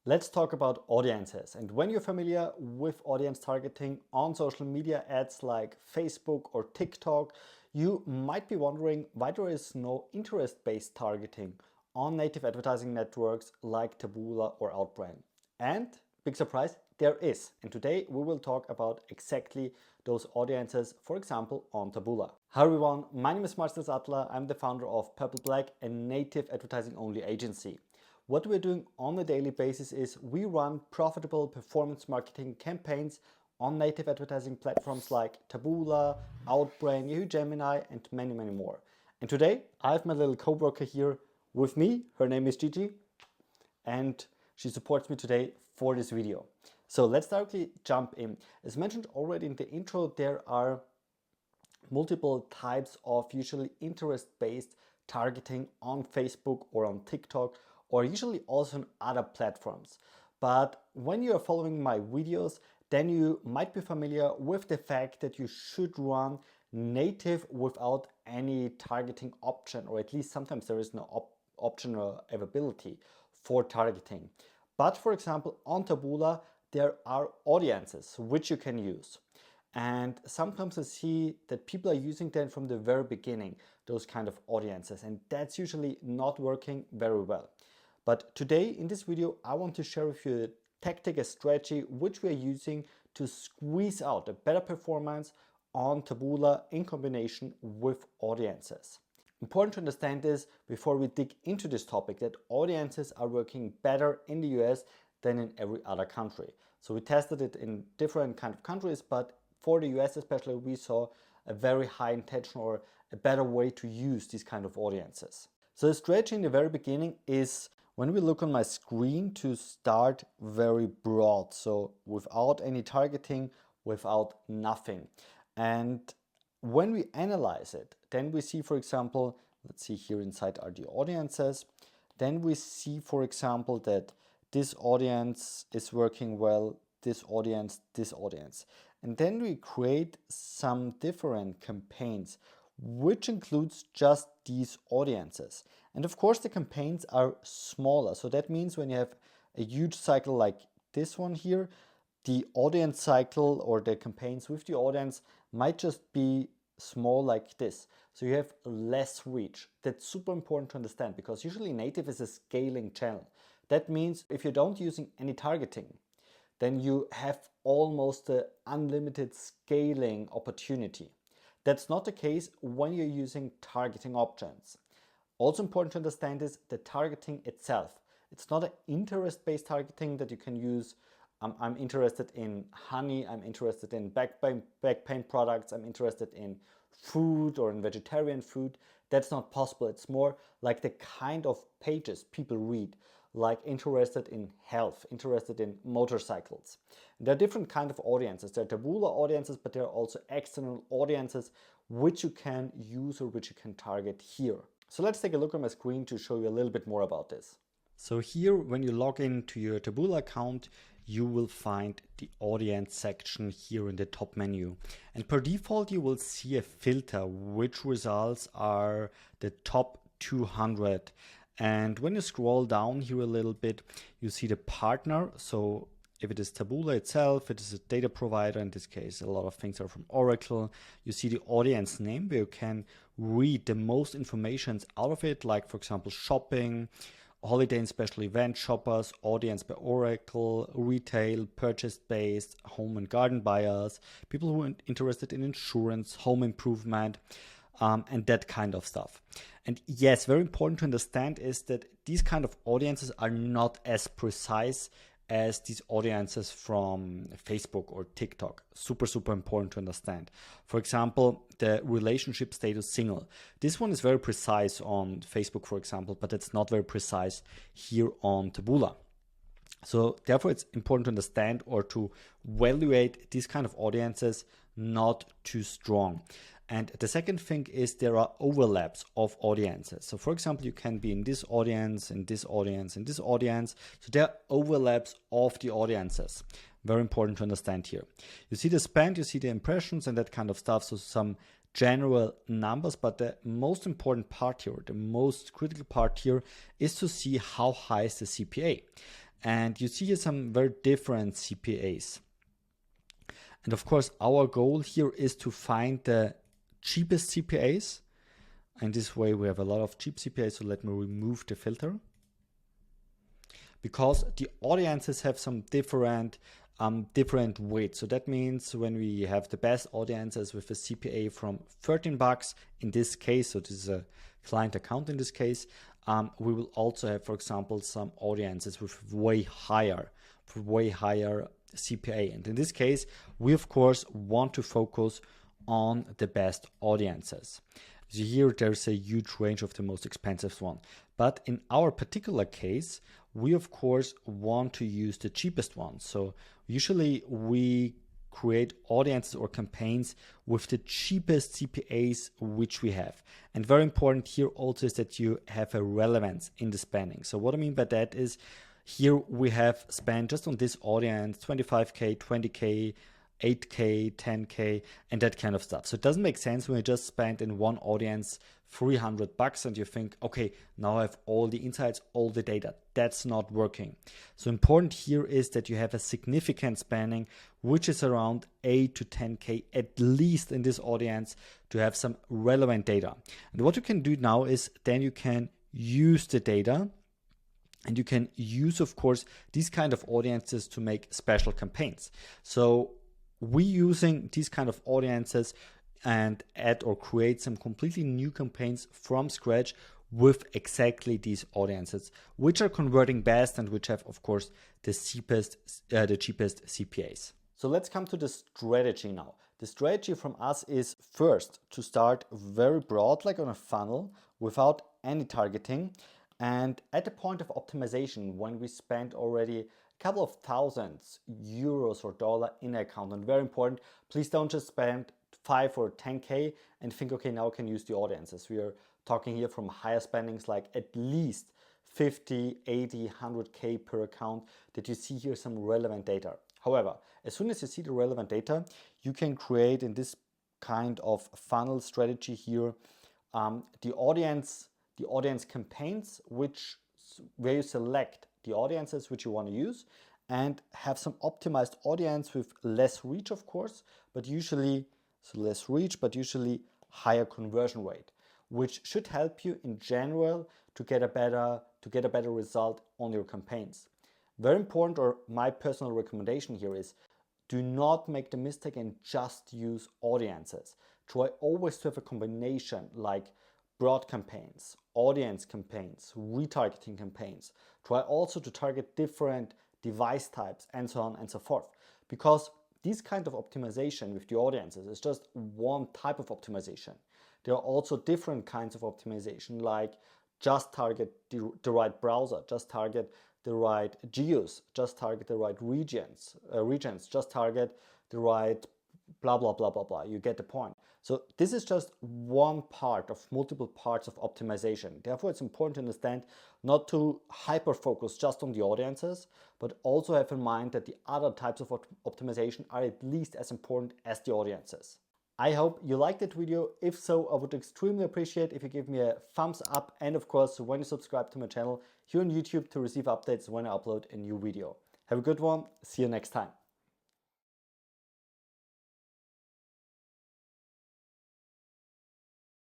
Let's talk about audiences. And when you're familiar with audience targeting on social media ads like Facebook or TikTok, you might be wondering why there is no interest-based targeting on native advertising networks like Taboola or Outbrain. And big surprise, there is. And today we will talk about exactly those audiences, for example, on Taboola. Hi everyone, my name is Marcel Sattler. I'm the founder of PurpleBlack, a native advertising only agency. What we're doing on a daily basis is we run profitable performance marketing campaigns on native advertising platforms like Taboola, Outbrain, Yahoo Gemini, and many, many more. And today I have my little co-worker here with me. Her name is Gigi, and she supports me today for this video. So let's directly jump in. As mentioned already in the intro, there are multiple types of usually interest-based targeting on Facebook or on TikTok, or usually also on other platforms. But when you are following my videos, then you might be familiar with the fact that you should run native without any targeting option, or at least sometimes there is no option or availability for targeting. But for example, on Taboola, there are audiences which you can use. And sometimes I see that people are using them from the very beginning, those kind of audiences, and that's usually not working very well. But today in this video, I want to share with you a tactic, a strategy which we are using to squeeze out a better performance on Taboola in combination with audiences. Important to understand this before we dig into this topic, that audiences are working better in the US than in every other country. So we tested it in different kind of countries, but for the US especially, we saw a very high intention or a better way to use these kind of audiences. So the strategy in the very beginning is, when we look on my screen, to start very broad, so without any targeting, without nothing. And when we analyze it, then we see, for example, let's see here inside are the audiences. Then we see, for example, that this audience is working well, this audience, this audience. And then we create some different campaigns, which includes just these audiences. And of course the campaigns are smaller. So that means when you have a huge cycle like this one here, the audience cycle or the campaigns with the audience might just be small like this. So you have less reach. That's super important to understand, because usually native is a scaling channel. That means if you don't using any targeting, then you have almost an unlimited scaling opportunity. That's not the case when you're using targeting options. Also important to understand is the targeting itself. It's not an interest-based targeting that you can use. I'm interested in honey, I'm interested in back pain products, I'm interested in food or in vegetarian food. That's not possible. It's more like the kind of pages people read, like interested in health, interested in motorcycles. And there are different kind of audiences. There are Taboola audiences, but there are also external audiences which you can use or which you can target here. So let's take a look at my screen to show you a little bit more about this. So here, when you log into your Taboola account, you will find the audience section here in the top menu. And per default, you will see a filter, which results are the top 200. And when you scroll down here a little bit, you see the partner. So if it is Taboola itself, it is a data provider. In this case, a lot of things are from Oracle. You see the audience name where you can read the most information out of it, like for example, shopping, holiday and special event shoppers, audience by Oracle, retail, purchase-based, home and garden buyers, people who are interested in insurance, home improvement, and that kind of stuff. And yes, very important to understand is that these kind of audiences are not as precise as these audiences from Facebook or TikTok. Super, super important to understand. For example, the relationship status single. This one is very precise on Facebook, for example, but it's not very precise here on Taboola. So therefore, it's important to understand or to evaluate these kind of audiences not too strong. And the second thing is there are overlaps of audiences. So for example, you can be in this audience, in this audience, in this audience. So there are overlaps of the audiences. Very important to understand here. You see the spend, you see the impressions and that kind of stuff. So some general numbers, but the most important part here, the most critical part here is to see how high is the CPA. And you see here some very different CPAs. And of course, our goal here is to find the cheapest CPAs. And this way we have a lot of cheap CPAs. So let me remove the filter. Because the audiences have some different weight. So that means when we have the best audiences with a CPA from $13 in this case, so this is a client account in this case, we will also have, for example, some audiences with way higher CPA. And in this case, we of course want to focus on the best audiences. So here there's a huge range of the most expensive one. But in our particular case, we of course want to use the cheapest one. So usually we create audiences or campaigns with the cheapest CPAs which we have. And very important here also is that you have a relevance in the spending. So what I mean by that is here we have spent just on this audience 25K, 20K, 8K, 10K, and that kind of stuff. So it doesn't make sense when you just spend in one audience $300 and you think, okay, now I have all the insights, all the data. That's not working. So important here is that you have a significant spending, which is around 8 to 10K at least in this audience to have some relevant data. And what you can do now is then you can use the data. And you can use, of course, these kind of audiences to make special campaigns. So we using these kind of audiences and add or create some completely new campaigns from scratch with exactly these audiences, which are converting best and which have, of course, the cheapest CPAs. So let's come to the strategy now. The strategy from us is first to start very broad, like on a funnel, without any targeting. And at the point of optimization, when we spend already a couple of thousands euros or dollar in an account, and very important, please don't just spend 5 or 10K and think, okay, now I can use the audiences. We are talking here from higher spendings, like at least 50, 80, 100K per account, that you see here some relevant data. However, as soon as you see the relevant data, you can create in this kind of funnel strategy here, the audience campaigns, where you select the audiences which you want to use and have some optimized audience with less reach, of course, but usually higher conversion rate, which should help you in general to get a better result on your campaigns. Very important, or my personal recommendation here is, do not make the mistake and just use audiences. Try always to have a combination like broad campaigns, audience campaigns, retargeting campaigns. Try also to target different device types and so on and so forth. Because this kind of optimization with the audiences is just one type of optimization. There are also different kinds of optimization, like just target the right browser, just target the right geos, just target the right regions, just target the right blah, blah, blah, blah, blah. You get the point. So this is just one part of multiple parts of optimization. Therefore, it's important to understand not to hyper-focus just on the audiences, but also have in mind that the other types of optimization are at least as important as the audiences. I hope you liked that video. If so, I would extremely appreciate if you give me a thumbs up, and of course, when you subscribe to my channel here on YouTube to receive updates when I upload a new video. Have a good one. See you next time.